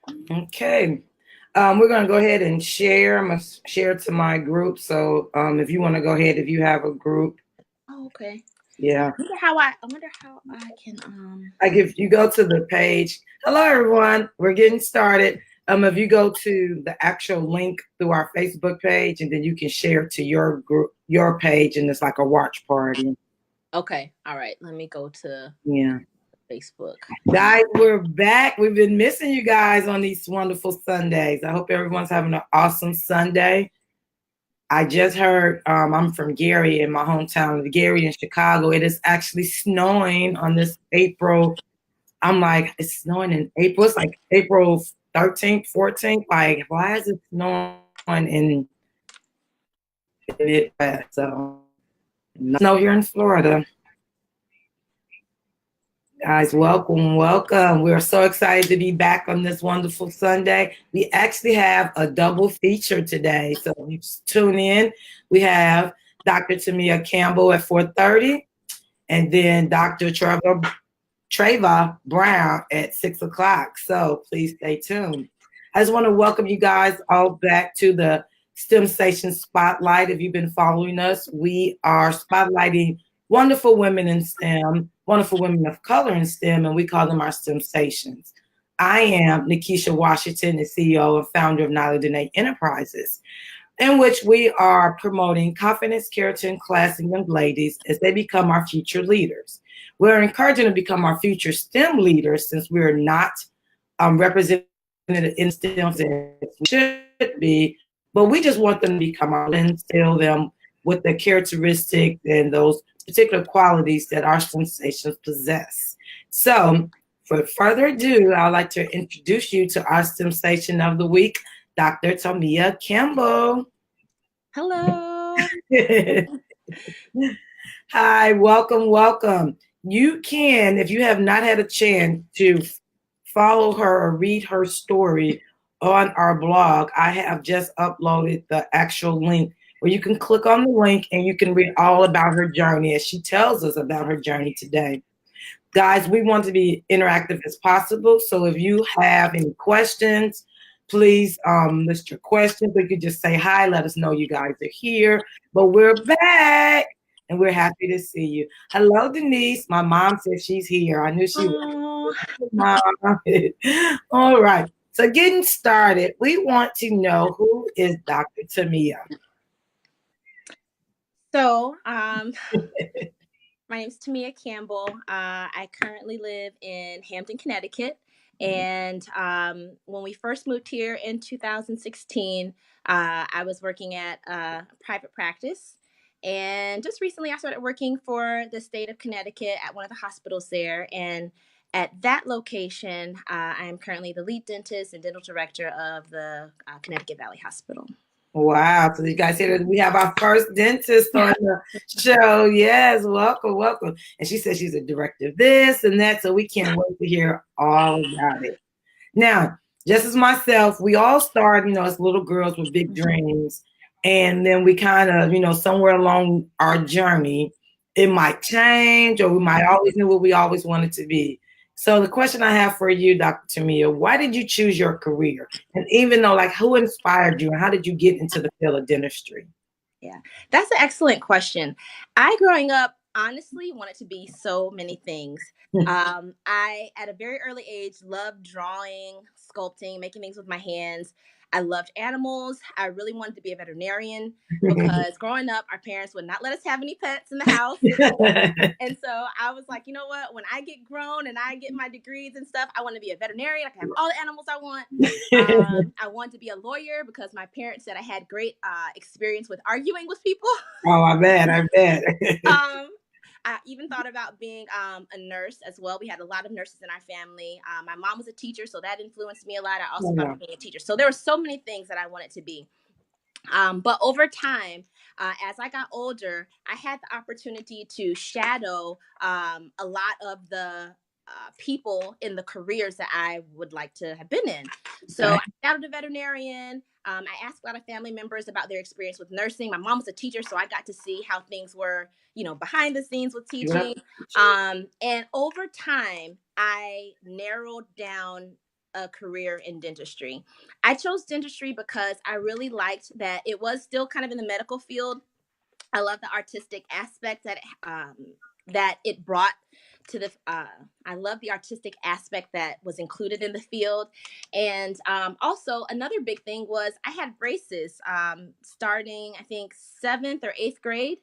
Okay. We're going to go ahead and share. I'm going to share to my group. So if you want to go ahead, if you have a group, Oh, okay. yeah. I wonder how I can. Like if you go to the page, hello everyone, we're getting started. If you go to the actual link through our Facebook page, and then you can share to your group, your page, and it's like a watch party. Okay. All right. Let me go to Yeah. Facebook. Guys, we're back. We've been missing you guys on these wonderful Sundays. I hope everyone's having an awesome Sunday. I just heard, I'm from Gary in my hometown of Gary in Chicago. It is actually snowing on this April. I'm like, it's snowing in April. It's like April 13th, 14th. Like, why is it snowing in it? So, no snow here in Florida. Guys, welcome, welcome. We're so excited to be back on this wonderful Sunday. We actually have a double feature today. So you tune in. We have Dr. Thomia Campbell at 4:30, and then Dr. Treva Brown at 6 o'clock. So please stay tuned. I just want to welcome you guys all back to the STEMsation Spotlight. If you've been following us, we are spotlighting wonderful women in STEM, wonderful women of color in STEM, and we call them our STEMsations. I am Nikisha Washington, the CEO and founder of Nyla Dene Enterprises, in which we are promoting confidence, character, and class in young ladies as they become our future leaders. We're encouraging them to become our future STEM leaders since we're not represented in STEM as we should be, but we just want them to become our instill them with the characteristics and those particular qualities that our STEMsations possess. So, for further ado, I'd like to introduce you to our STEMsation of the week, Dr. Thomia Campbell. Hello. Hi, welcome, welcome. You can, if you have not had a chance to follow her or read her story on our blog, I have just uploaded the actual link where you can click on the link and you can read all about her journey as she tells us about her journey today. Guys, we want to be interactive as possible. So if you have any questions, please list your questions. We could just say hi, let us know you guys are here. But we're back and we're happy to see you. Hello, Denise. My mom said she's here. I knew she Oh, was. Mom. All right. So getting started, we want to know who is Dr. Thomia. so my name is Thomia Campbell. I currently live in Hampton, Connecticut. And when we first moved here in 2016, I was working at a private practice. And just recently, I started working for the state of Connecticut at one of the hospitals there. And at that location, I am currently the lead dentist and dental director of the Connecticut Valley Hospital. Wow. So you guys hear that we have our first dentist on the show. Yes, welcome, welcome. And she said she's a director of this and that. So we can't wait to hear all about it. Now, just as myself, we all start, as little girls with big dreams. And then we kind of, somewhere along our journey, it might change or we might always know what we always wanted to be. So the question I have for you, Dr. Thomia, why did you choose your career? And even though, like, who inspired you and how did you get into the field of dentistry? Yeah, that's an excellent question. I, growing up, honestly wanted to be so many things. I, at a very early age, loved drawing, sculpting, making things with my hands. I loved animals. I really wanted to be a veterinarian because growing up, our parents would not let us have any pets in the house. And so I was like, you know what? When I get grown and I get my degrees and stuff, I want to be a veterinarian. I can have all the animals I want. I wanted to be a lawyer because my parents said I had great experience with arguing with people. Oh, I bet, I bet. I even thought about being a nurse as well. We had a lot of nurses in our family. My mom was a teacher, so that influenced me a lot. I also thought about being a teacher. So there were so many things that I wanted to be. But over time, as I got older, I had the opportunity to shadow a lot of the people in the careers that I would like to have been in. So I shadowed a veterinarian. I asked a lot of family members about their experience with nursing. My mom was a teacher, so I got to see how things were, behind the scenes with teaching. And over time, I narrowed down a career in dentistry. I chose dentistry because I really liked that it was still kind of in the medical field. I love the artistic aspect that it brought to the. I love the artistic aspect that was included in the field, and also another big thing was I had braces starting I think 7th or 8th grade,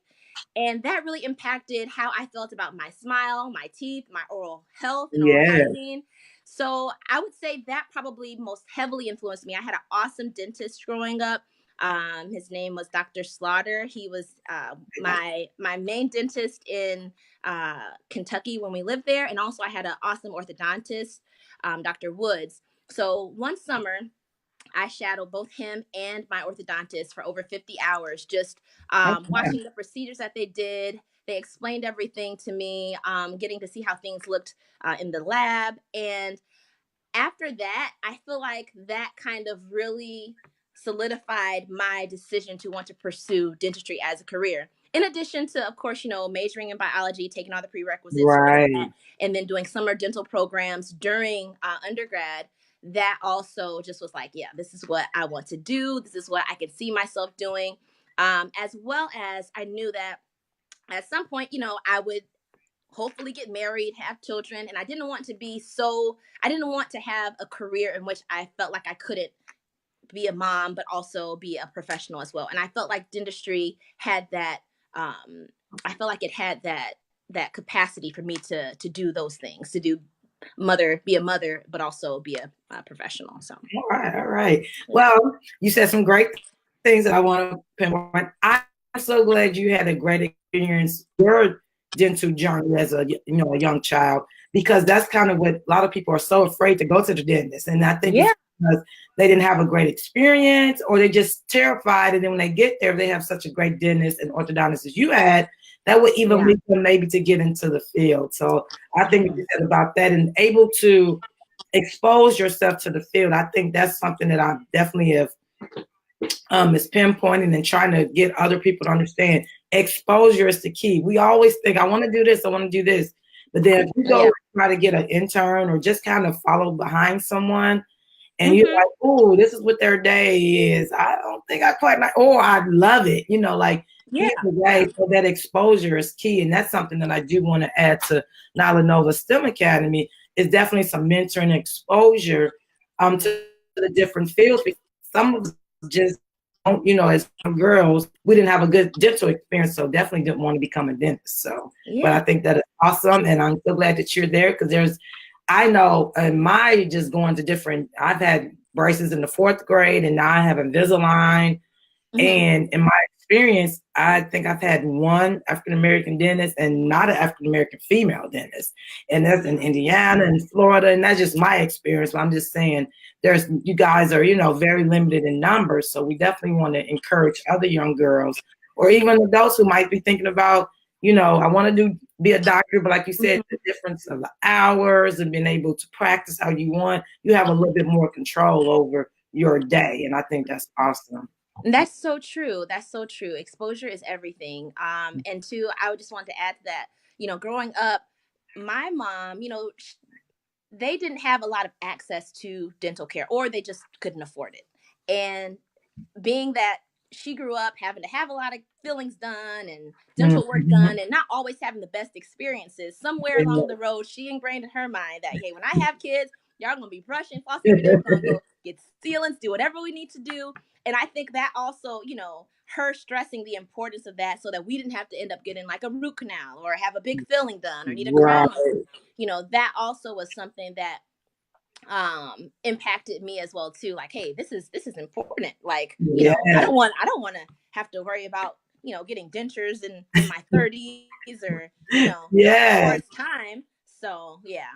and that really impacted how I felt about my smile, my teeth, my oral health, and oral Yeah. hygiene. So I would say that probably most heavily influenced me. I had an awesome dentist growing up. His name was Dr. Slaughter. He was my main dentist in Kentucky when we lived there, and also I had an awesome orthodontist, Dr. Woods. So one summer, I shadowed both him and my orthodontist for over 50 hours, just Okay. watching the procedures that they did. They explained everything to me, getting to see how things looked in the lab. And after that, I feel like that kind of really solidified my decision to want to pursue dentistry as a career. In addition to, of course, majoring in biology, taking all the prerequisites for that, Right. and then doing summer dental programs during undergrad, that also just was like, yeah, this is what I want to do. This is what I can see myself doing. As well as I knew that at some point, I would hopefully get married, have children. And I didn't want to have a career in which I felt like I couldn't be a mom, but also be a professional as well. And I felt like dentistry had that, I felt like it had that capacity for me to do those things, to be a mother, but also be a professional. So, All right. All right. yeah. Well, you said some great things that I want to pinpoint. I'm so glad you had a great experience your dental journey as a young child, because that's kind of what a lot of people are so afraid to go to the dentist. And I think Yeah. it's because they didn't have a great experience, or they're just terrified. And then when they get there, they have such a great dentist and orthodontist as you had, that would even lead them maybe to get into the field. So I think what you said about that, and able to expose yourself to the field, I think that's something that I definitely have is pinpointing and trying to get other people to understand. Exposure is the key. We always think, I want to do this, I want to do this. But then if you go try to get an intern or just kind of follow behind someone, and you're like, oh, this is what their day is, I don't think I quite like, or I love it, like either way. So that exposure is key. And that's something that I do want to add to Nala Nova STEM Academy, is definitely some mentoring exposure to the different fields. Because some of us just don't, as girls, we didn't have a good dental experience, so definitely didn't want to become a dentist. So, but I think that is awesome, and I'm so glad that you're there, because I know in my just going to different, I've had braces in the 4th grade, and now I have Invisalign. And in my experience, I think I've had one African-American dentist and not an African-American female dentist. And that's in Indiana and Florida. And that's just my experience. But I'm just saying, you guys are, very limited in numbers. So we definitely want to encourage other young girls, or even adults who might be thinking about, I want to be a doctor, but like you said, the difference of the hours and being able to practice how you want, you have a little bit more control over your day. And I think that's awesome. That's so true. That's so true. Exposure is everything. And two, I would just want to add to that, growing up, my mom, they didn't have a lot of access to dental care, or they just couldn't afford it. And being that she grew up having to have a lot of fillings done and dental work done, and not always having the best experiences, somewhere along the road, she ingrained in her mind that, hey, when I have kids, y'all gonna be brushing, flossing every day. We're gonna go get sealants, do whatever we need to do. And I think that also, her stressing the importance of that, so that we didn't have to end up getting like a root canal or have a big filling done or need a crown. That also was something that impacted me as well too. Like, hey, this is important. Like, I don't want to have to worry about getting dentures in my 30s, or before it's time. So yeah.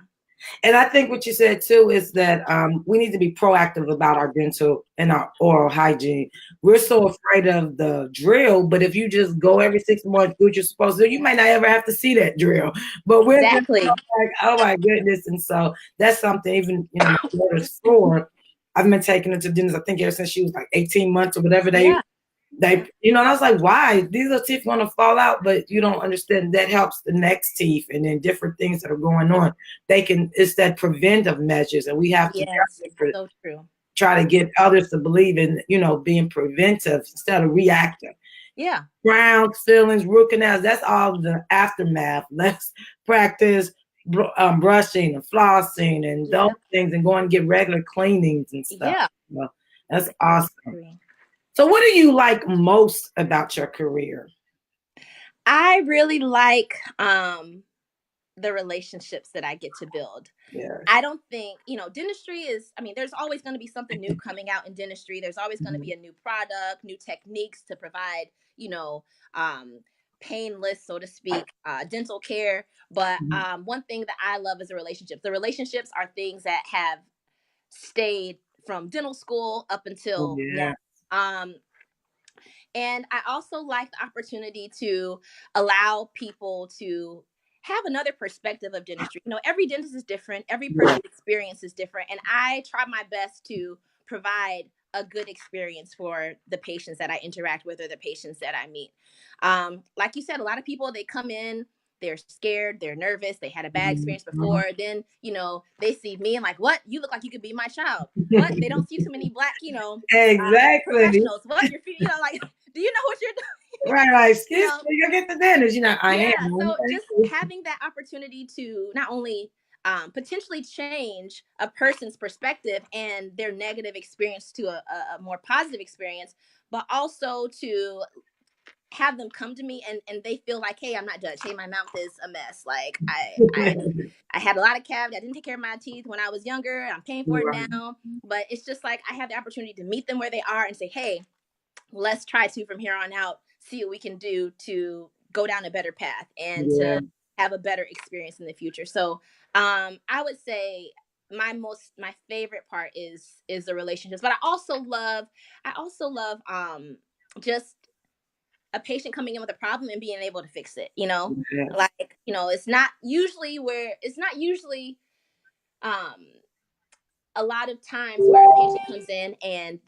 And I think what you said too is that we need to be proactive about our dental and our oral hygiene. We're so afraid of the drill, but if you just go every 6 months, do what you're supposed to do, you might not ever have to see that drill. But we're just like, oh my goodness. And so that's something, even, my daughter's 4, I've been taking her to dentist, I think ever since she was like 18 months or whatever They, and I was like, why? These are teeth going to fall out, but you don't understand that helps the next teeth and then different things that are going on. It's that preventive measures, and we have to Yes, so true. try to get others to believe in, being preventive instead of reactive. Yeah. Crowns, fillings, root canals, that's all the aftermath. Let's practice brushing and flossing and those things, and go and get regular cleanings and stuff. Yeah. Well, that's awesome. So what do you like most about your career? I really like the relationships that I get to build. Yeah. I don't think, dentistry is, there's always going to be something new coming out in dentistry. There's always going to be a new product, new techniques to provide, painless, so to speak, dental care. But one thing that I love is the relationships. The relationships are things that have stayed from dental school up until now. And I also like the opportunity to allow people to have another perspective of dentistry. Every dentist is different. Every person's experience is different. And I try my best to provide a good experience for the patients that I interact with or the patients that I meet. Like you said, a lot of people, they come in, they're scared, they're nervous, they had a bad experience before. Then, they see me and like, what? You look like you could be my child. What? They don't see too many Black, exactly. Professionals. What? You're, like, do you know what you're doing? Right. Excuse me, you get the dentist. I am. So just having that opportunity to not only potentially change a person's perspective and their negative experience to a more positive experience, but also to have them come to me and they feel like, hey, I'm not judged. Hey, my mouth is a mess. Like I had a lot of cavities. I didn't take care of my teeth when I was younger. I'm paying for it now. But it's just like I have the opportunity to meet them where they are and say, hey, let's try to, from here on out, see what we can do to go down a better path and to have a better experience in the future. So I would say my favorite part is the relationships, but I also love just a patient coming in with a problem and being able to fix it, like, it's not usually a lot of times where a patient comes in and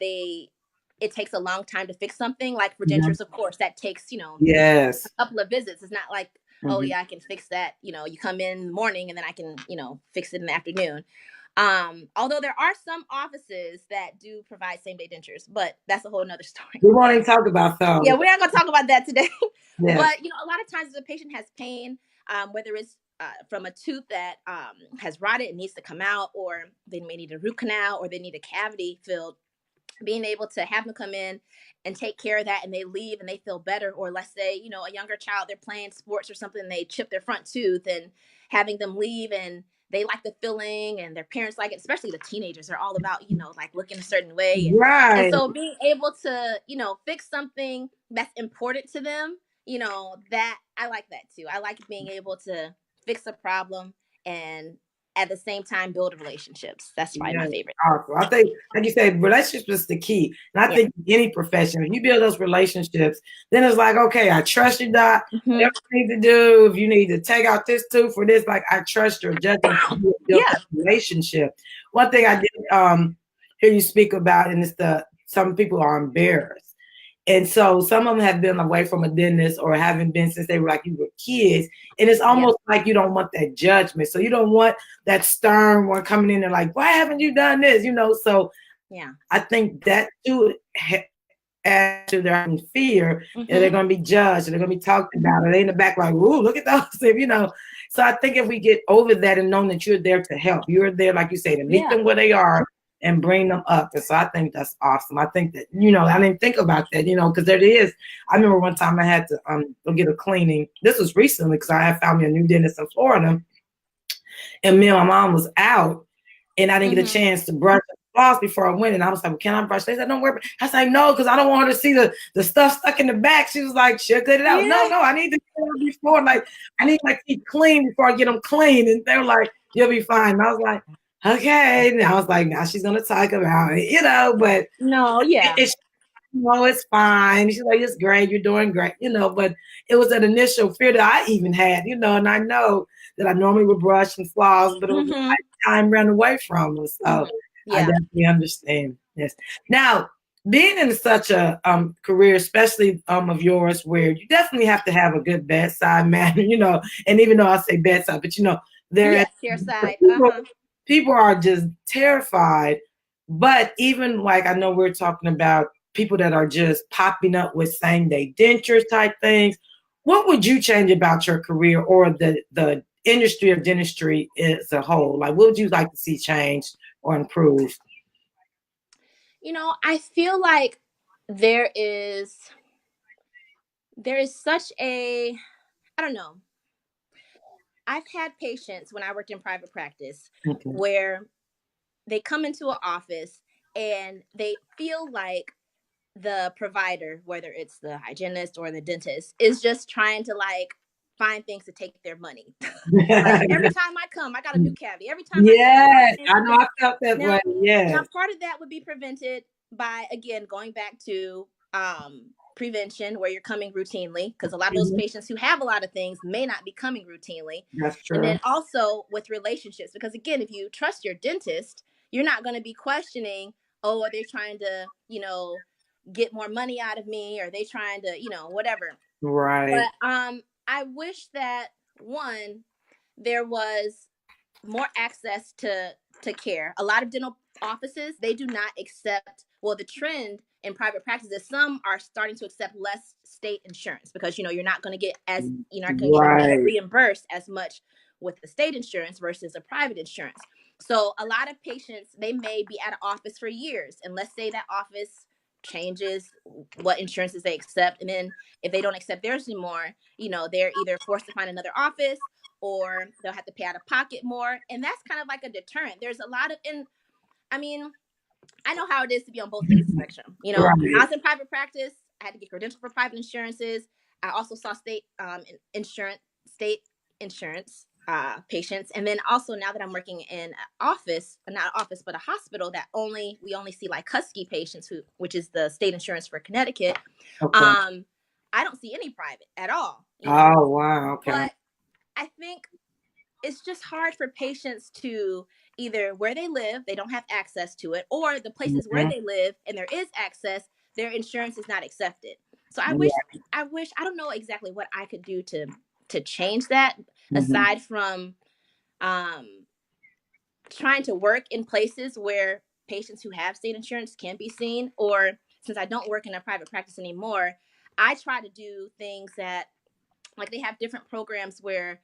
it takes a long time to fix something. Like for dentures, of course, that takes, a couple of visits. It's not like, oh yeah, I can fix that. You come in the morning and then I can, fix it in the afternoon. Although there are some offices that do provide same-day dentures, but that's a whole nother story. We won't even talk about those. Yeah, we're not going to talk about that today. But, a lot of times the patient has pain, whether it's from a tooth that has rotted and needs to come out, or they may need a root canal, or they need a cavity filled. Being able to have them come in and take care of that and they leave and they feel better. Or let's say, a younger child, they're playing sports or something, and they chip their front tooth, and having them leave and they like the filling and their parents like it, especially the teenagers are all about, like looking a certain way. And so being able to, fix something that's important to them, that I like that too. I like being able to fix a problem and at the same time build relationships. That's probably my favorite. Awesome. I think, like you said, relationships is the key. And I think any profession, if you build those relationships, then it's like, okay, I trust you, Doc. Whatever you need to do, if you need to take out this tooth for this, like I trust your judgment to build that relationship. One thing I did hear you speak about, and it's some people are embarrassed. And so some of them have been away from a dentist or haven't been since they were like you were kids. And it's almost like you don't want that judgment. So you don't want that stern one coming in and like, why haven't you done this? So I think that too adds to their fear that they're going to be judged and they're going to be talked about. And they in the back like, ooh, look at those, So I think if we get over that and know that you're there to help, you're there, like you say, to meet them where they are and bring them up. And so I think that's awesome. I think that, I didn't think about that, because there it is. I remember one time I had to go get a cleaning. This was recently because I had found me a new dentist in Florida. And me and my mom was out and I didn't get a chance to brush and floss before I went. And I was like, well, can I brush? They said, don't worry. I was like, no, because I don't want her to see the stuff stuck in the back. She was like, she'll get it out. No, I need to get it before. Like, I need my teeth clean before I get them clean. And they were like, you'll be fine. And I was like, okay. And I was like, now she's going to talk about it, but it's fine. She's like, it's great. You're doing great, but it was an initial fear that I even had, and I know that I normally would brush and floss, but it was time ran away from us. So I definitely understand this. Now, being in such a career, especially of yours, where you definitely have to have a good bedside manner, and even though I say bedside, but there chair side. people, people are just terrified. But even like I know we're talking about people that are just popping up with same day dentures type things. What would you change about your career or the industry of dentistry as a whole? Like, what would you like to see changed or improved? I feel like there is such a, I don't know. I've had patients when I worked in private practice Okay. where they come into an office and they feel like the provider, whether it's the hygienist or the dentist, is just trying to like find things to take their money. Like every time I come, I got a new cavity. Every time I come, I Yes, this I and know that. I felt that way. Now Yes. part of that would be prevented by, again, going back to prevention, where you're coming routinely, because a lot of those Mhm. patients who have a lot of things may not be coming routinely. That's And true. then also with relationships, because again, if you trust your dentist, you're not going to be questioning, oh, are they trying to, get more money out of me? Or are they trying to, whatever. Right. But I wish that, one, there was more access to care. A lot of dental offices, they do not accept, well, the trend in private practice is some are starting to accept less state insurance, because you're not going to get as you're not going to get Right. reimbursed as much with the state insurance versus a private insurance. So a lot of patients, they may be at an office for years, and let's say that office changes what insurances they accept, and then if they don't accept theirs anymore, they're either forced to find another office, or they'll have to pay out of pocket more. And that's kind of like a deterrent. There's a lot of, and I mean, I know how it is to be on both ends of the spectrum. When I Right. was in private practice, I had to get credentialed for private insurances. I also saw state insurance patients. And then also, now that I'm working in an office, not an office, but a hospital, that we only see like Husky patients, which is the state insurance for Connecticut. Okay. I don't see any private at all, Oh, wow. Okay. but I think it's just hard for patients to, either where they live, they don't have access to it, or the places where Mhm. they live and there is access, their insurance is not accepted. So Yeah. I don't know exactly what I could do to change that, Mhm. aside from um, trying to work in places where patients who have state insurance can be seen. Or since I don't work in a private practice anymore, I try to do things that, like, they have different programs where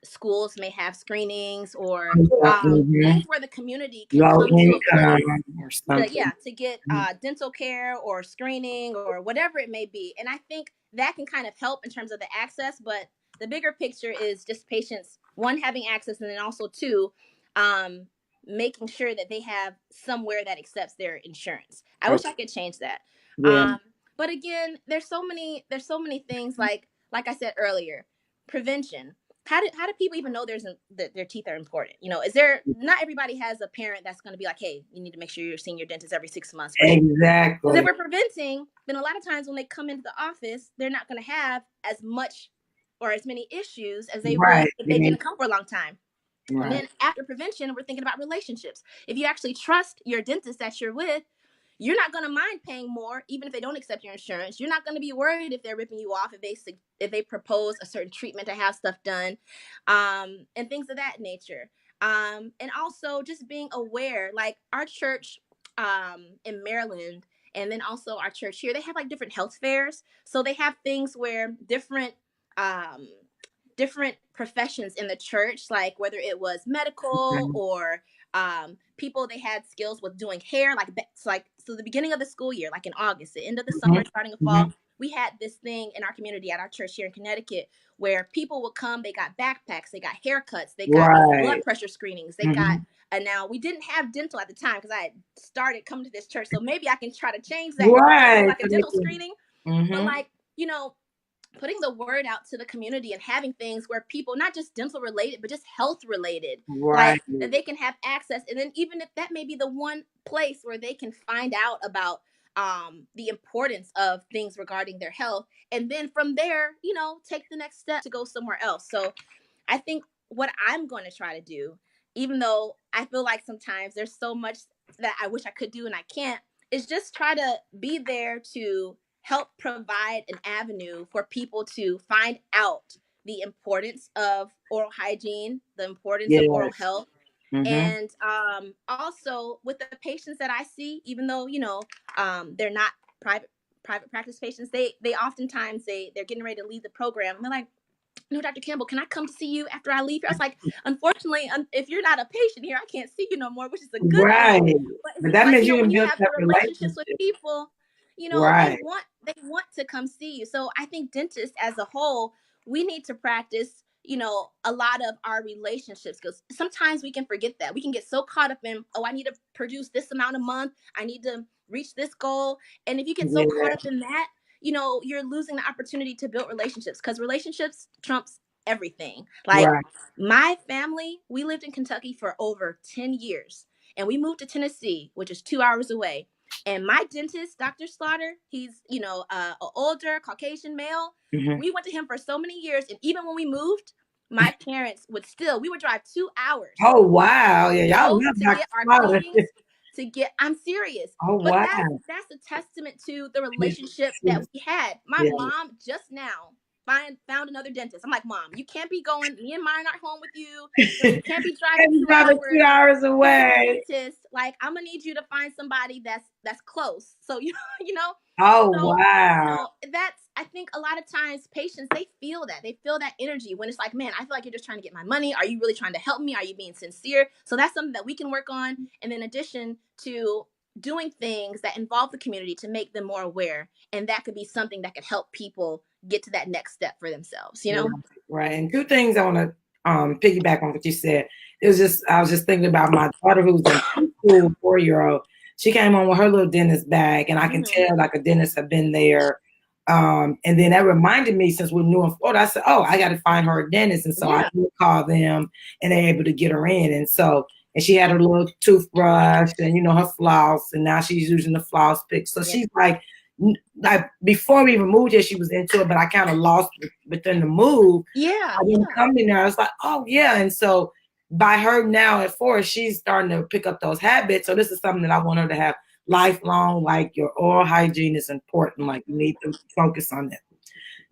schools may have screenings, or Yeah. Mhm. things where the community can Low come to a income place or to, something. to get Mhm. dental care or screening or whatever it may be. And I think that can kind of help in terms of the access. But the bigger picture is just patients, one, having access, and then also two, um, making sure that they have somewhere that accepts their insurance. I wish Okay. I could change that. Yeah. um, but again, there's so many things, like I said earlier, prevention. How do people even know that their teeth are important? Is there, not everybody has a parent that's going to be like, hey, you need to make sure you're seeing your dentist every 6 months, right? Because if Exactly. we're preventing, then a lot of times when they come into the office, they're not going to have as much or as many issues as they would Right. if You they mean didn't come for a long time. And right. then after prevention, we're thinking about relationships. If you actually trust your dentist that you're with, you're not going to mind paying more, even if they don't accept your insurance. You're not going to be worried if they're ripping you off, if they propose a certain treatment to have stuff done, and things of that nature. And also just being aware, like our church in Maryland, and then also our church here, they have like different health fairs. So they have things where um, different professions in the church, like whether it was medical Mhm. or people, they had skills with doing hair, so the beginning of the school year, like in August, the end of the summer, Mhm. starting of fall, Mhm. we had this thing in our community at our church here in Connecticut, where people would come, they got backpacks, they got haircuts, they got blood Right. pressure screenings, they got, Mhm. and now we didn't have dental at the time because I had started coming to this church, so maybe I can try to change that and maybe do Right. like a dental screening. But Mhm. like, putting the word out to the community and having things where people, not just dental related, but just health related, Right. like that they can have access. And then even if that may be the one place where they can find out about the importance of things regarding their health. And then from there, take the next step to go somewhere else. So I think what I'm going to try to do, even though I feel like sometimes there's so much that I wish I could do and I can't, is just try to be there to help provide an avenue for people to find out the importance of oral hygiene, the importance of oral Yes. health. Mm-hmm. And also with the patients that I see, even though they're not private practice patients, they oftentimes they're getting ready to leave the program, and they're like, no, Dr. Campbell, can I come to see you after I leave here? I was like, unfortunately, if you're not a patient here, I can't see you no more, which is a good Right. thing. But that But means you can when you build have the that relationships with relationship. people, Right. they want to come see you. So I think dentists as a whole, we need to practice, a lot of our relationships, because sometimes we can forget that. We can get so caught up in, oh, I need to produce this amount a month, I need to reach this goal. And if you get so caught Yeah. up in that, you're losing the opportunity to build relationships, because relationships trumps everything. Like Right. my family, we lived in Kentucky for over 10 years, and we moved to Tennessee, which is 2 hours away. And my dentist, Dr. Slaughter, he's, an older Caucasian male. Mm-hmm. We went to him for so many years. And even when we moved, my parents we would drive 2 hours Oh wow. Yeah, to y'all go love to Dr. get our Slaughter. cleanings, I'm serious. Oh But wow. that's a testament to the relationship that we had. My Yeah. mom just now found another dentist. I'm like, Mom, you can't be going, me and mine aren't home with you. You can't be driving And two driving hours 2 hours to get a away. dentist. Like, I'm gonna need you to find somebody that's close. So you know, Oh so wow. that's, I think a lot of times patients, they feel that. They feel that energy when it's like, man, I feel like you're just trying to get my money. Are you really trying to help me? Are you being sincere? So that's something that we can work on. And in addition to doing things that involve the community to make them more aware. And that could be something that could help people get to that next step for themselves, Right. Right. And two things I want to piggyback on what you said. I was just thinking about my daughter who's in preschool, 4-year-old. She came home with her little dentist bag, and I can tell like a dentist had been there. And then that reminded me, since we're new in Florida, I said, oh, I got to find her a dentist. And so I did call them, and they're able to get her in. And she had her little toothbrush and, her floss, and now she's using the floss pick. So she's like before we even moved here, she was into it, but I kind of lost within the move. Yeah. I didn't come in there. I was like, oh yeah. And so by her now at 4, she's starting to pick up those habits. So this is something that I want her to have lifelong. Like, your oral hygiene is important. Like, you need to focus on that.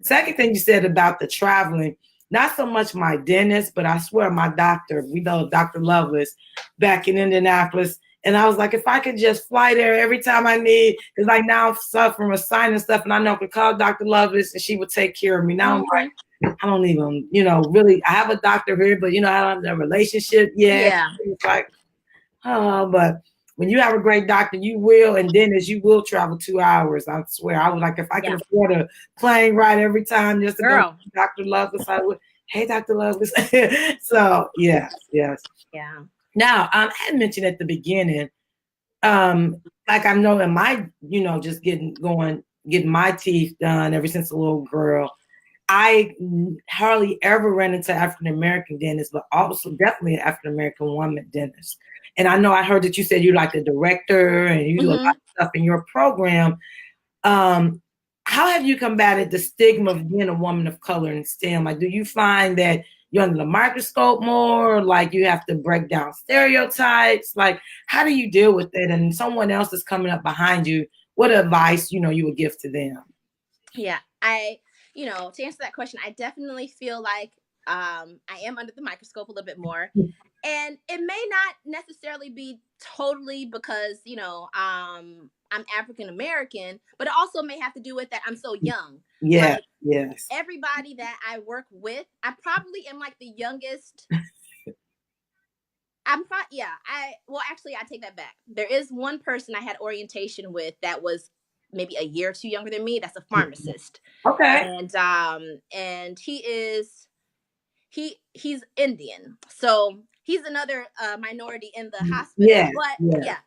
Second thing you said about the traveling, not so much my dentist, but I swear my doctor, we know Dr. Lovelace back in Indianapolis. And I was like, if I could just fly there every time I need, because like now I'm suffering with sinus stuff, and I know I could call Dr. Lovelace and she would take care of me. Now I'm like, I don't even, really, I have a doctor here, but I don't have a relationship yet. Yeah. It's like, but when you have a great doctor, you will, and dentist, you will travel 2 hours. I swear. I was like, if I could afford a plane ride every time just to go to Dr. Lovelace, I would. Hey, Dr. Lovelace. So yes. Yeah. Now, I had mentioned at the beginning, like I know in my, just getting my teeth done ever since a little girl. I hardly ever ran into African American dentists, but also definitely an African American woman dentist. And I know I heard that you said you're like a director and you do a lot of stuff in your program. How have you combated the stigma of being a woman of color in STEM? Like, do you find that you're under the microscope more? Like, you have to break down stereotypes? Like, how do you deal with it? And someone else is coming up behind you, what advice, you would give to them? Yeah, to answer that question, I definitely feel like I am under the microscope a little bit more. And it may not necessarily be totally because, I'm African American, but it also may have to do with that I'm so young. Yeah, like, yes. Everybody that I work with, I probably am like the youngest. Actually, I take that back. There is one person I had orientation with that was maybe a year or two younger than me. That's a pharmacist. Okay. And he's Indian. So he's another minority in the hospital. Yeah, But yeah.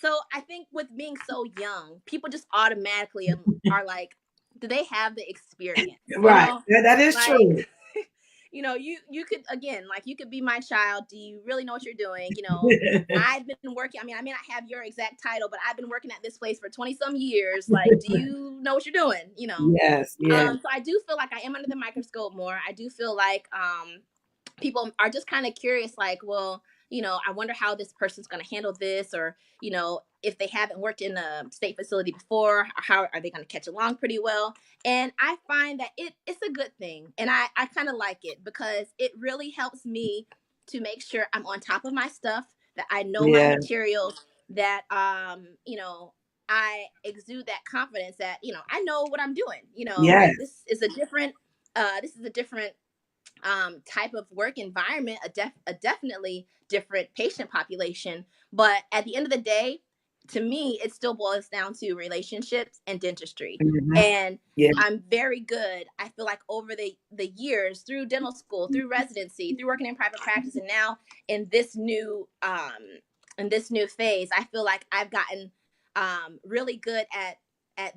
So I think with being so young, people just automatically are like, do they have the experience? Right. That is true. You could, again, like, you could be my child. Do you really know what you're doing? I've been working. I may not have your exact title, but I've been working at this place for 20 some years. Like, do you know what you're doing? Yes. So I do feel like I am under the microscope more. I do feel like people are just kind of curious, like, well, I wonder how this person's going to handle this, or, if they haven't worked in a state facility before, how are they going to catch along pretty well? And I find that it's a good thing. And I kind of like it because it really helps me to make sure I'm on top of my stuff, that I know my materials, that, I exude that confidence that, I know what I'm doing. This is a different, type of work environment, a definitely different patient population. But at the end of the day, to me, it still boils down to relationships and dentistry. And I'm very good. I feel like over the years, through dental school, through residency, through working in private practice, and now in this new phase, I feel like I've gotten really good at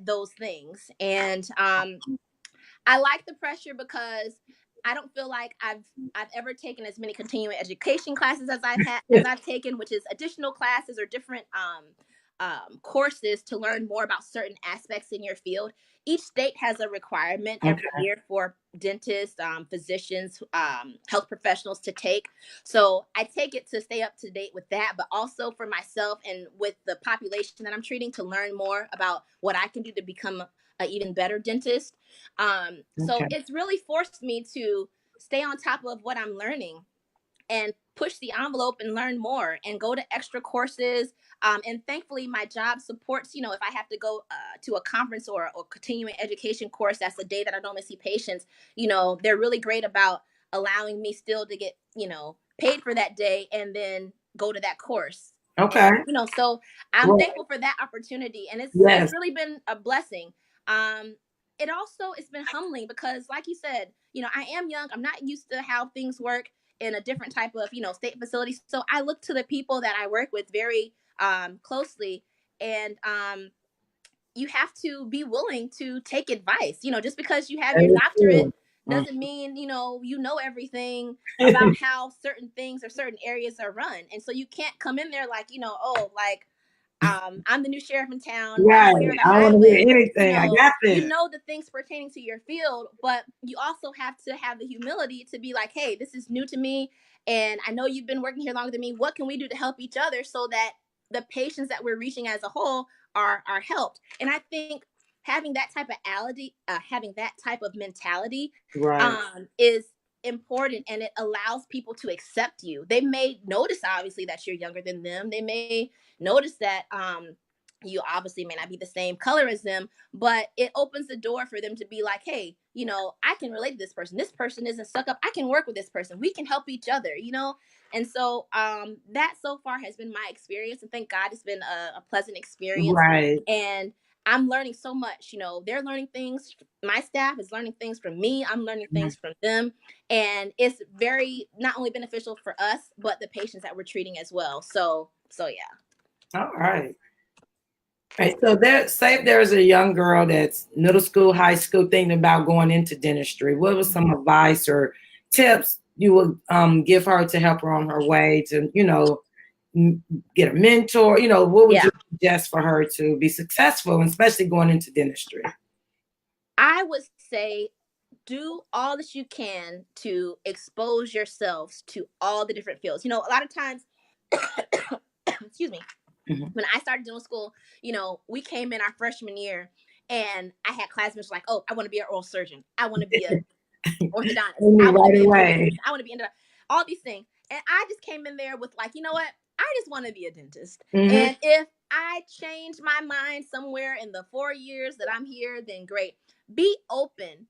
those things. And I like the pressure because I don't feel like I've ever taken as many continuing education classes as I've taken, which is additional classes or different courses to learn more about certain aspects in your field. Each state has a requirement every year for dentists, physicians, health professionals to take. So I take it to stay up to date with that, but also for myself and with the population that I'm treating, to learn more about what I can do to become an even better dentist. So it's really forced me to stay on top of what I'm learning and push the envelope and learn more and go to extra courses. And thankfully, my job supports, if I have to go to a conference or continuing education course, that's a day that I don't see patients, they're really great about allowing me still to get, paid for that day and then go to that course. And, so I'm thankful for that opportunity. And it's really been a blessing. It's been humbling because, like you said, I am young. I'm not used to how things work in a different type of, state facility. So I look to the people that I work with very closely. And you have to be willing to take advice. Just because you have your doctorate doesn't mean, you know everything about how certain things or certain areas are run. And so you can't come in there like, I'm the new sheriff in town. Right. I don't want to hear anything. I got this. You know the things pertaining to your field, but you also have to have the humility to be like, hey, this is new to me. And I know you've been working here longer than me. What can we do to help each other so that the patients that we're reaching as a whole are helped? And I think having that type of mentality is important, and it allows people to accept you. They may notice, obviously, that you're younger than them. They may notice that you obviously may not be the same color as them, but it opens the door for them to be like, hey, I can relate to this person. This person isn't stuck up. I can work with this person. We can help each other, And so that so far has been my experience. And thank God it's been a pleasant experience. Right. And I'm learning so much. They're learning things. My staff is learning things from me. I'm learning things from them. And it's very not only beneficial for us, but the patients that we're treating as well. So yeah. All right. Right. So say if there's a young girl that's middle school, high school, thinking about going into dentistry, what was some advice or tips you would give her to help her on her way to, get a mentor? What would you suggest for her to be successful, especially going into dentistry? I would say do all that you can to expose yourselves to all the different fields. A lot of times, excuse me, when I started dental school, we came in our freshman year and I had classmates like, oh, I want to be an oral surgeon. I want to be an orthodontist. I want to be into all these things. And I just came in there with like, you know what? I just want to be a dentist. And if I change my mind somewhere in the 4 years that I'm here, then great. Be open.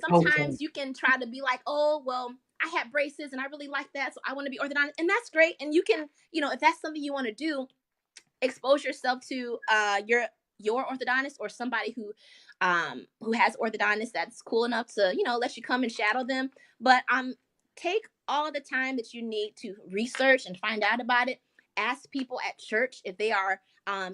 Sometimes you can try to be like, oh, well, I had braces and I really like that, so I want to be orthodontist. And that's great. And you can, if that's something you want to do, expose yourself to your orthodontist or somebody who has orthodontist that's cool enough to, let you come and shadow them. But take all the time that you need to research and find out about it. Ask people at church if they are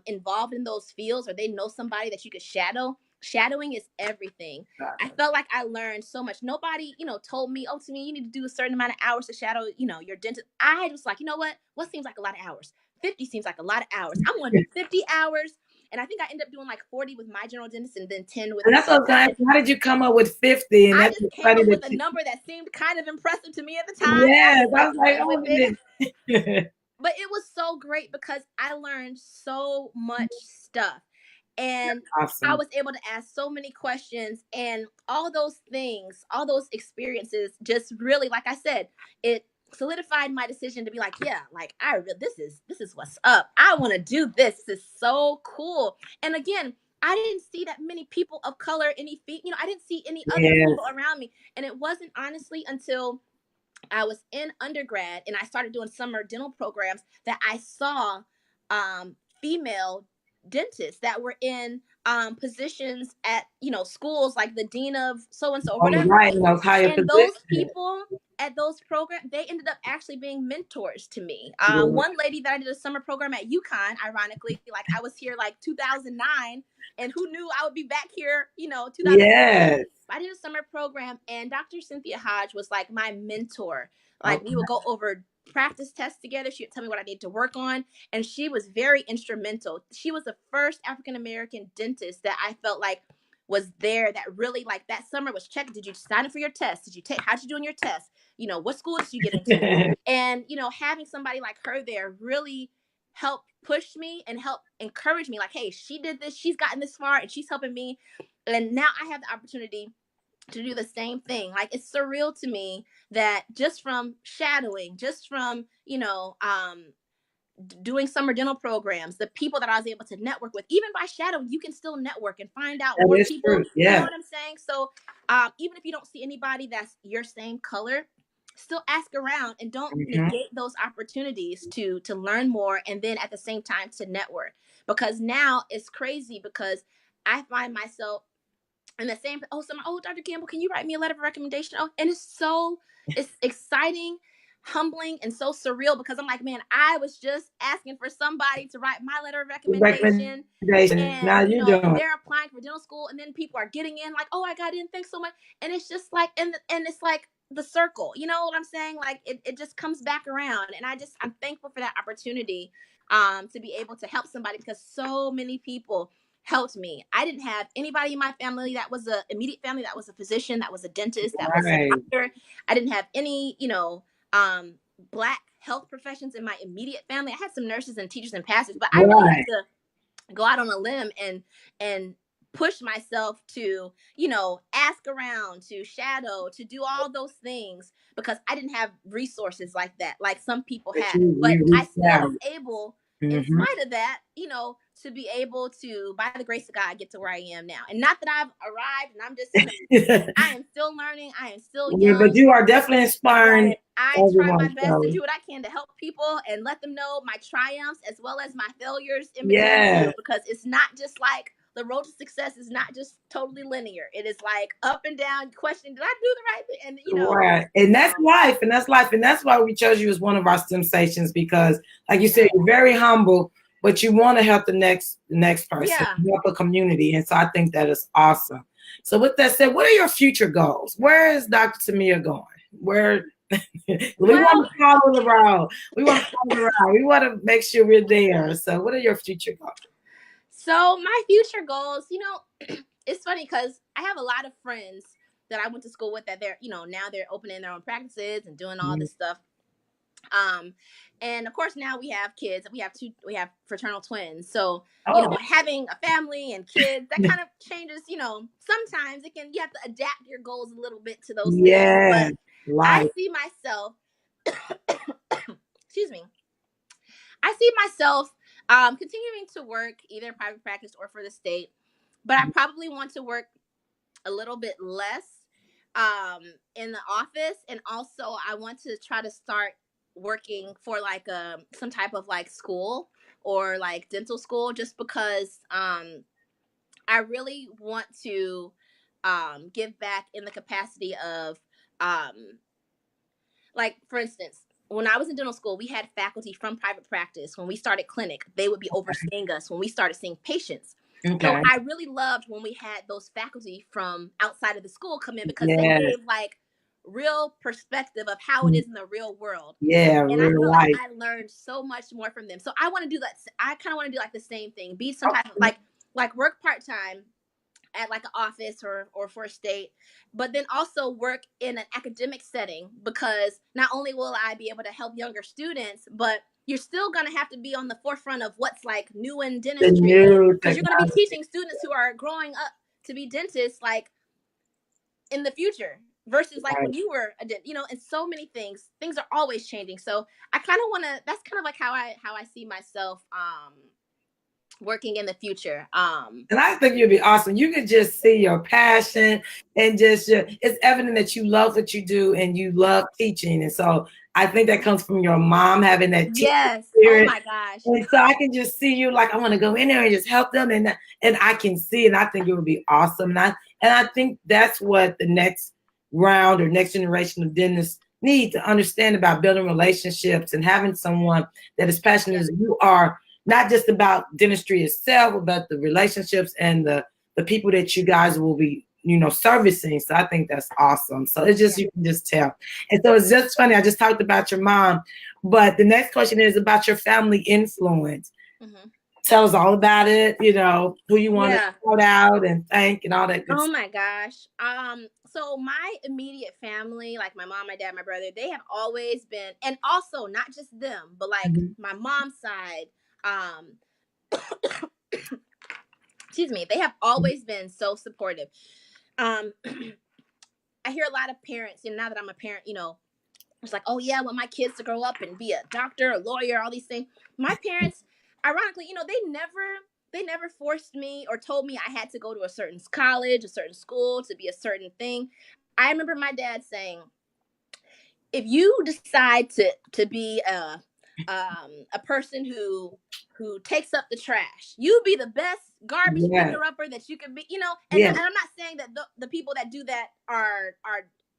involved in those fields or they know somebody that you could shadow. Shadowing is everything. I felt like I learned so much. Nobody, told me, oh, to me, you need to do a certain amount of hours to shadow, your dentist. I was like, you know what seems like a lot of hours? 50 seems like a lot of hours. I'm going to do 50 hours. And I think I ended up doing like 40 with my general dentist and then 10 with. And that's what I'm saying. How did you come up with 50? And I just came up with a number that seemed kind of impressive to me at the time. Yes, I was like, oh, but it was so great because I learned so much stuff. And I Awesome. was able to ask so many questions, and all those things, all those experiences just really, like I said, it solidified my decision to be like, yeah, like this is what's up. I want to do this. This is so cool. And again, I didn't see that many people of color, I didn't see any other Yes. people around me. And it wasn't honestly until I was in undergrad and I started doing summer dental programs that I saw female dentists that were in positions at schools like the dean of so and so or All whatever. right. In those higher And those positions. people at those programs, they ended up actually being mentors to me. Yeah. One lady that I did a summer program at UConn, ironically, like I was here like 2009, and who knew I would be back here, 2020. Yes. I did a summer program, and Dr. Cynthia Hodge was like my mentor. Like we Okay. would go over practice tests together. She would tell me what I need to work on, and she was very instrumental. She was the first African American dentist that I felt like was there, that really, like, that summer was checked. Did you sign up for your test? How'd you do on your test? What school did you get into? And having somebody like her there really helped push me and help encourage me, like, hey, she did this, she's gotten this far, and she's helping me. And now I have the opportunity to do the same thing. Like, it's surreal to me that just from shadowing, just from doing summer dental programs, the people that I was able to network with, even by shadowing, you can still network and find out That more is people. true. You know Yeah. what I'm saying? So even if you don't see anybody that's your same color, still ask around and don't Hmm. negate those opportunities to learn more, and then at the same time to network. Because now it's crazy, because I find myself and the same, Dr. Campbell, can you write me a letter of recommendation? Oh, and it's exciting, humbling, and so surreal, because I'm like, man, I was just asking for somebody to write my letter of recommendation. Recommendation. Now And you doing. they're applying for dental school, and then people are getting in like, oh, I got in, thanks so much. And it's just like, and it's like the circle, you know what I'm saying? Like it just comes back around. And I'm thankful for that opportunity to be able to help somebody, because so many people helped me. I didn't have anybody in my family that was a immediate family that was a physician, that was a dentist, that was a Right. doctor. I didn't have any, um, black health professions in my immediate family. I had some nurses and teachers and pastors, but I really had Right. to go out on a limb and push myself to ask around, to shadow, to do all those things, because I didn't have resources like that, like some people But had. But you I reached still out. was able, in Hmm. spite of that, to be able to, by the grace of God, get to where I am now. And not that I've arrived and I'm just I am still learning, I am still But young, you are definitely inspiring but I try my everyone. best to So do what I can to help people and let them know my triumphs as well as my failures in between yeah. too, because it's not just like the road to success is not just totally linear. It is like up and down, question, did I do the right thing? And Right. And that's so life. And that's life. And that's why we chose you as one of our STEMsations, because like you yeah. said, you're very humble, but you want to help the next person, Yeah. help a community. And so I think that is awesome. So with that said, what are your future goals? Where is Dr. Thomia going? Where we Well, want to follow the road. We want to follow the road. We want to make sure we're there. So what are your future goals? so my future goals, it's funny because I have a lot of friends that I went to school with that they're, now they're opening their own practices and doing all this stuff. Um, and of course now we have kids. We have fraternal twins. So, Oh, having a family and kids, that kind of changes, sometimes you have to adapt your goals a little bit to those things. yeah. But I Life. see myself, excuse me, I see myself continuing to work either private practice or for the state, but I probably want to work a little bit less in the office, and also I want to try to start working for like some type of like school or like dental school, just because I really want to give back in the capacity of um like, for instance, when I was in dental school, we had faculty from private practice. When we started clinic, they would be overseeing us when we started seeing patients. So Okay. I really loved when we had those faculty from outside of the school come in, because they Yeah. gave like real perspective of how it is in the real world. Yeah. And I Real feel like life. I learned so much more from them. So I want to do that. I kind of want to do like the same thing, be some type of Okay. like work part-time at like an office or for a state, but then also work in an academic setting, because not only will I be able to help younger students, but you're still going to have to be on the forefront of what's like new in The dentistry, new because you're going to be technology. teaching students who are growing up to be dentists like in the future versus like when you were a dentist, you know, and so many things are always changing. So I kind of want to, that's kind of like how I see myself working in the future. And I think you'd be awesome. You can just see your passion and just it's evident that you love what you do and you love teaching. And so I think that comes from your mom having that teaching Yes. spirit. Oh my gosh. And so I can just see you like, I want to go in there and just help them. And I can see, and I think it would be awesome. And I think that's what the next round or next generation of dentists need to understand about building relationships and having someone that is passionate as you are, not just about dentistry itself, but the relationships and the people that you guys will be, you know, servicing. So I think that's awesome. So it's just, you can just tell. And so it's just funny. I just talked about your mom, but the next question is about your family influence. Mm-hmm. Tell us all about it, you know, who you want to shout out and thank and all that good stuff. My gosh. So my immediate family, like my mom, my dad, my brother, they have always been, and also not just them, but like my mom's side, excuse me, they have always been so supportive. I hear a lot of parents, and now that I'm a parent, you know, it's like, oh yeah, I want my kids to grow up and be a doctor, a lawyer, all these things. My parents, ironically, you know, they never forced me or told me I had to go to a certain college, a certain school to be a certain thing. I remember my dad saying, if you decide to be a person who takes up the trash, you be the best garbage picker upper that you can be, you know. And, and I'm not saying that the people that do that are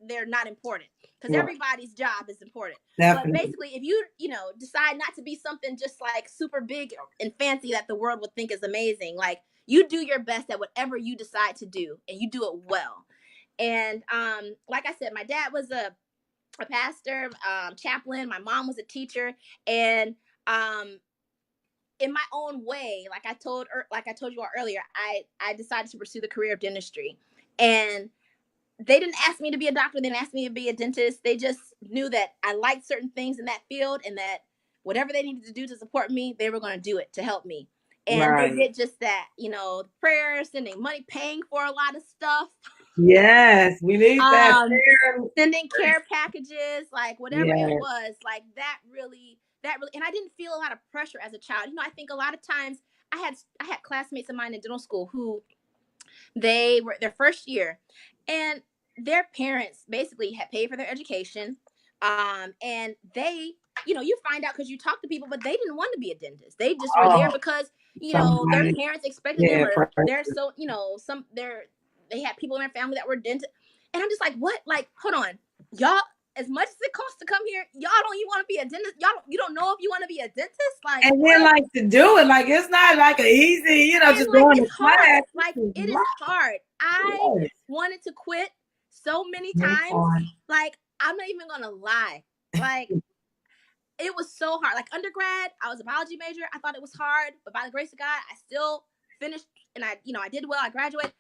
they're not important, because everybody's job is important. Definitely. But basically, if you know, decide not to be something just like super big and fancy that the world would think is amazing, like you do your best at whatever you decide to do, and you do it well. And like I said, my dad was a pastor, chaplain. My mom was a teacher, and in my own way, like I told you all earlier, I decided to pursue the career of dentistry, and they didn't ask me to be a doctor. They didn't ask me to be a dentist. They just knew that I liked certain things in that field, and that whatever they needed to do to support me, they were going to do it to help me. And they did just that, you know, prayers, sending money, paying for a lot of stuff. Yes, we need that. Sending care packages, like whatever it was, like that really, and I didn't feel a lot of pressure as a child. You know, I think a lot of times I had classmates of mine in dental school who they were their first year, and their parents basically had paid for their education. And they, you know, you find out because you talk to people, but they didn't want to be a dentist. They just were there because, you know, their parents expected them, or they're so, you know, they had people in their family that were dentists. And I'm just like, what? Like, hold on, y'all. As much as it costs to come here, y'all don't even want to be a dentist. You don't know if you want to be a dentist. Like, and then like to do it, like it's not like an easy, you know, just like, going to class. Hard. Like it is hard. I wanted to quit so many times. Like, I'm not even gonna lie. Like, it was so hard. Like undergrad, I was a biology major. I thought it was hard, but by the grace of God, I still finished, and I did well. I graduated.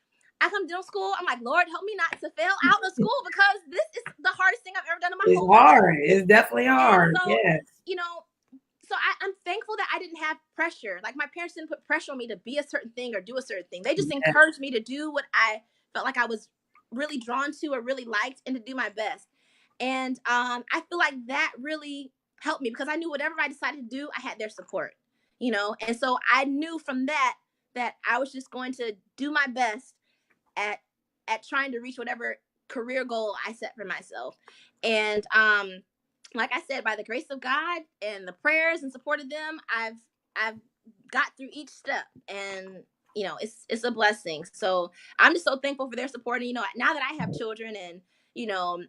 I come to dental school. I'm like, Lord, help me not to fail out of school, because this is the hardest thing I've ever done in my whole life. It's hard. It's definitely hard. So, you know, so I'm thankful that I didn't have pressure. Like my parents didn't put pressure on me to be a certain thing or do a certain thing. They just encouraged me to do what I felt like I was really drawn to or really liked, and to do my best. And I feel like that really helped me, because I knew whatever I decided to do, I had their support, you know. And so I knew from that I was just going to do my best at trying to reach whatever career goal I set for myself. And like I said, by the grace of God and the prayers and support of them, I've got through each step, and you know, it's a blessing. So I'm just so thankful for their support. And you know, now that I have children, and you know,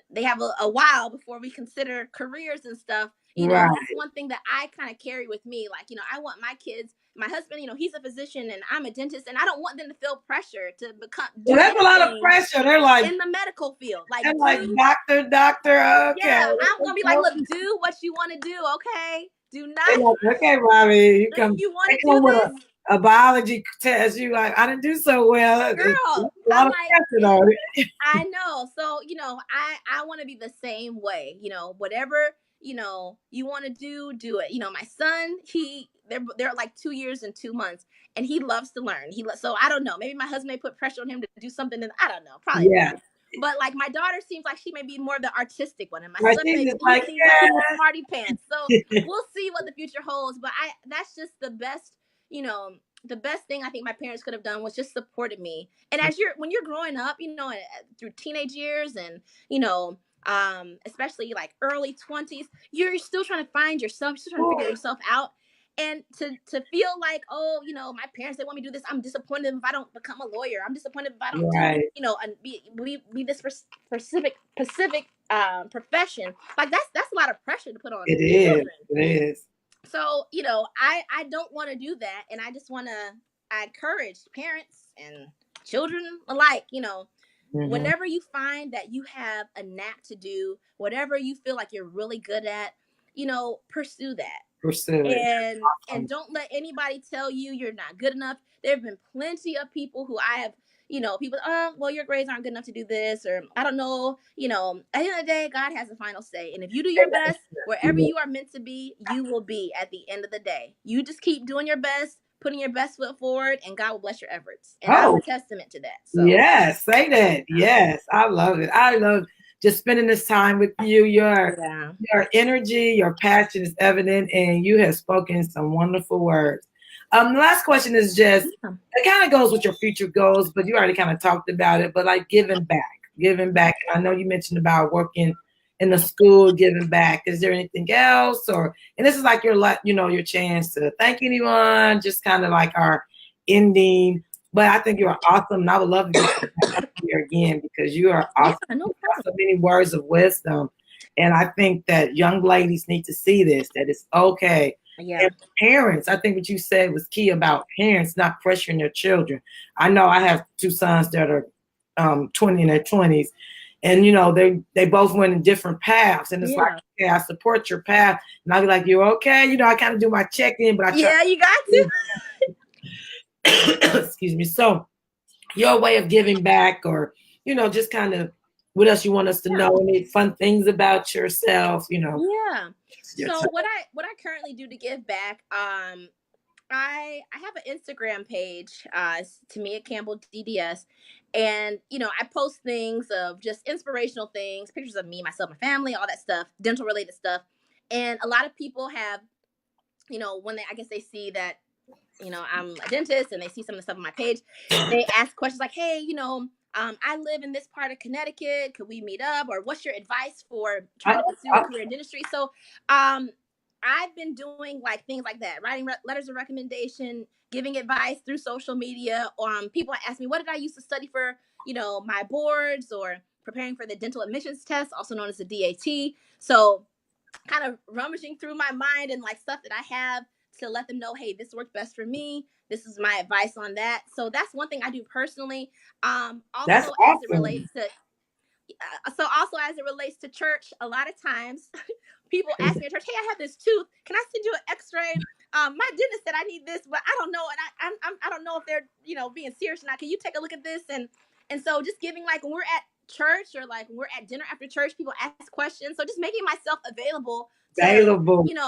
they have a while before we consider careers and stuff, you know, that's one thing that I kind of carry with me. Like, you know, I want my kids, my husband, you know, he's a physician and I'm a dentist, and I don't want them to feel pressure to become. That's a lot of pressure. They're like in the medical field, like doctor. Okay. Yeah, I'm gonna be like, look, do what you want to do. Okay, do not. Like, okay, Mommy, you want to do this. A biology test, you like, I didn't do so well. Girl, I'm like, I know. So, you know, I want to be the same way, you know, whatever, you want to do it. My son, they're like 2 years and 2 months, and he loves to learn. So I don't know. Maybe my husband may put pressure on him to do something, and I don't know. Probably Yeah. not. But like my daughter seems like she may be more of the artistic one, and my Right, son she's just he like, seems like he's a smarty pants. So we'll see what the future holds. But that's just the best, the best thing I think my parents could have done was just supported me. And when you're growing up, through teenage years and especially like early 20s, you're still trying to find yourself, you're still trying to figure yourself out. And to feel like, oh, my parents, they want me to do this. I'm disappointed if I don't become a lawyer. I'm disappointed if I don't do, and be this specific profession. Like that's a lot of pressure to put on children. It is. So, I don't want to do that. And I encourage parents and children alike, whenever you find that you have a knack to do, whatever you feel like you're really good at, pursue that. Pursue it. And don't let anybody tell you you're not good enough. There have been plenty of people who I have, people, oh, well, your grades aren't good enough to do this, or I don't know, at the end of the day, God has the final say. And if you do your best, wherever you are meant to be, you will be at the end of the day. You just keep doing your best, putting your best foot forward, and God will bless your efforts. And I'm a testament to that. So yes, say that. Yes, I love it. I love just spending this time with you. Your energy, your passion is evident, and you have spoken some wonderful words. The last question is just, it kind of goes with your future goals, but you already kind of talked about it, but like giving back. I know you mentioned about working in the school, giving back. Is there anything else? And this is like your chance to thank anyone, just kind of like our ending. But I think you're awesome, and I would love to get you here again because you are awesome. Yeah, no so many words of wisdom, and I think that young ladies need to see this. That it's okay. Yeah. And parents, I think what you said was key about parents not pressuring their children. I know I have two sons that are 20 in their 20s, and they both went in different paths, and it's like, okay, I support your path, and I'll be like, you're okay. I kind of do my check-in, but you got to. Excuse me. So your way of giving back, or just kind of what else you want us to know, any fun things about yourself, Yeah. So what I currently do to give back, I have an Instagram page, Thomia Campbell DDS, and I post things of just inspirational things, pictures of me, myself, my family, all that stuff, dental related stuff. And a lot of people have, when they see that I'm a dentist and they see some of the stuff on my page, they ask questions like, hey, I live in this part of Connecticut. Could we meet up? Or what's your advice for trying to pursue a career in dentistry? So I've been doing like things like that, writing letters of recommendation, giving advice through social media. People ask me, what did I used to study for, my boards, or preparing for the dental admissions test, also known as the DAT. So kind of rummaging through my mind and like stuff that I have to let them know, hey, this worked best for me. This is my advice on that. So that's one thing I do personally. Also, that's as awesome. it relates to church, a lot of times people ask me at church, hey, I have this tooth. Can I send you an X-ray? My dentist said I need this, but I don't know, and I don't know if they're being serious or not. Can you take a look at this? And so just giving, like, when we're at church or like when we're at dinner after church, people ask questions. So just making myself available to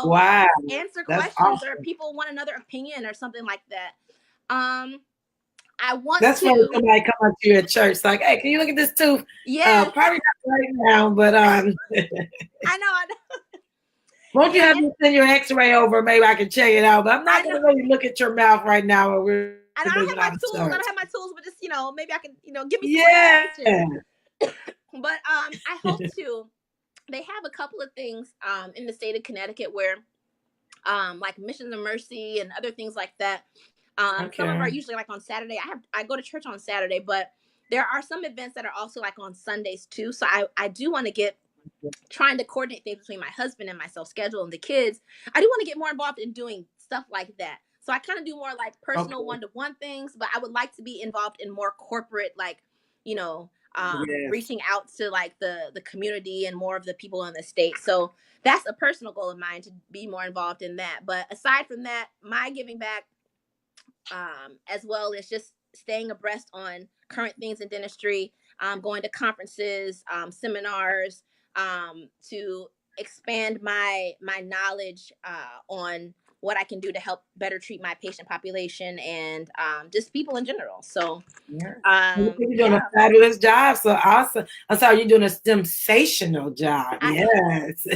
wow, answer that's questions, awesome. or people want another opinion or something like that. I want that's to. when somebody come up to you at church, like, hey, can you look at this tooth? Yeah, probably not right now, but I know. Won't you have me send your X-ray over? Maybe I can check it out. But I'm not going to really look at your mouth right now. Or I don't have my tools. I don't have my tools, but just maybe I can give me some information. But I hope to. They have a couple of things in the state of Connecticut where like Missions of Mercy and other things like that. Some of them are usually like on Saturday. I go to church on Saturday, but there are some events that are also like on Sundays too. So I do want to trying to coordinate things between my husband and myself schedule and the kids. I do want to get more involved in doing stuff like that. So I kind of do more like personal one-to-one things, but I would like to be involved in more corporate, like, reaching out to like the community and more of the people in the state. So that's a personal goal of mine, to be more involved in that. But aside from that, my giving back, as well as just staying abreast on current things in dentistry, going to conferences, seminars, to expand my knowledge on what I can do to help better treat my patient population and just people in general. So you're doing a fabulous job. So awesome. I'm sorry, you're doing a STEMsational job. Yes.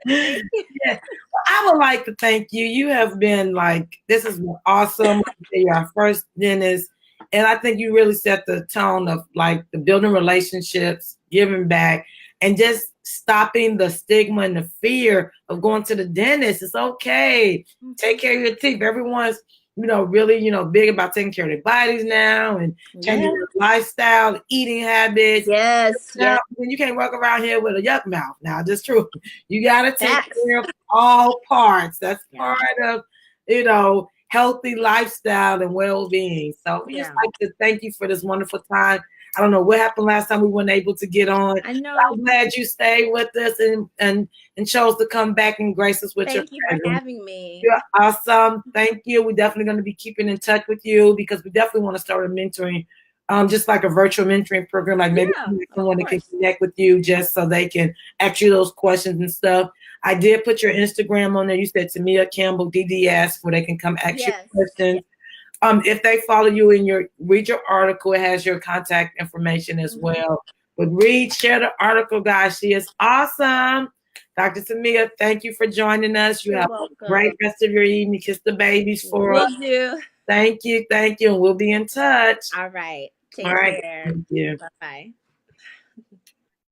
Yeah. Well, I would like to thank you. You have been like, this has been awesome. You're our first dentist. And I think you really set the tone of like the building relationships, giving back, and just stopping the stigma and the fear of going to the dentist. It's okay. Take care of your teeth. Everyone's, really, big about taking care of their bodies now and changing their lifestyle, eating habits. Yes. Now, you can't walk around here with a yuck mouth. Now, that's true. You got to take care of all parts. That's part of, healthy lifestyle and well-being. So we just like to thank you for this wonderful time. I don't know what happened last time we weren't able to get on. I know. I'm glad you stayed with us and chose to come back and grace us with Thank you for having me. You're awesome. Thank you. We're definitely going to be keeping in touch with you because we definitely want to start a mentoring, just like a virtual mentoring program. Like maybe someone that can connect with you just so they can ask you those questions and stuff. I did put your Instagram on there. You said Thomia Campbell DDS where they can come ask you questions. If they follow you read your article, it has your contact information as well. But share the article, guys. She is awesome. Dr. Thomia, thank you for joining us. You have a great rest of your evening. Kiss the babies for us. Will do. Thank you. And we'll be in touch. All right. Take care. Thank you. Bye-bye.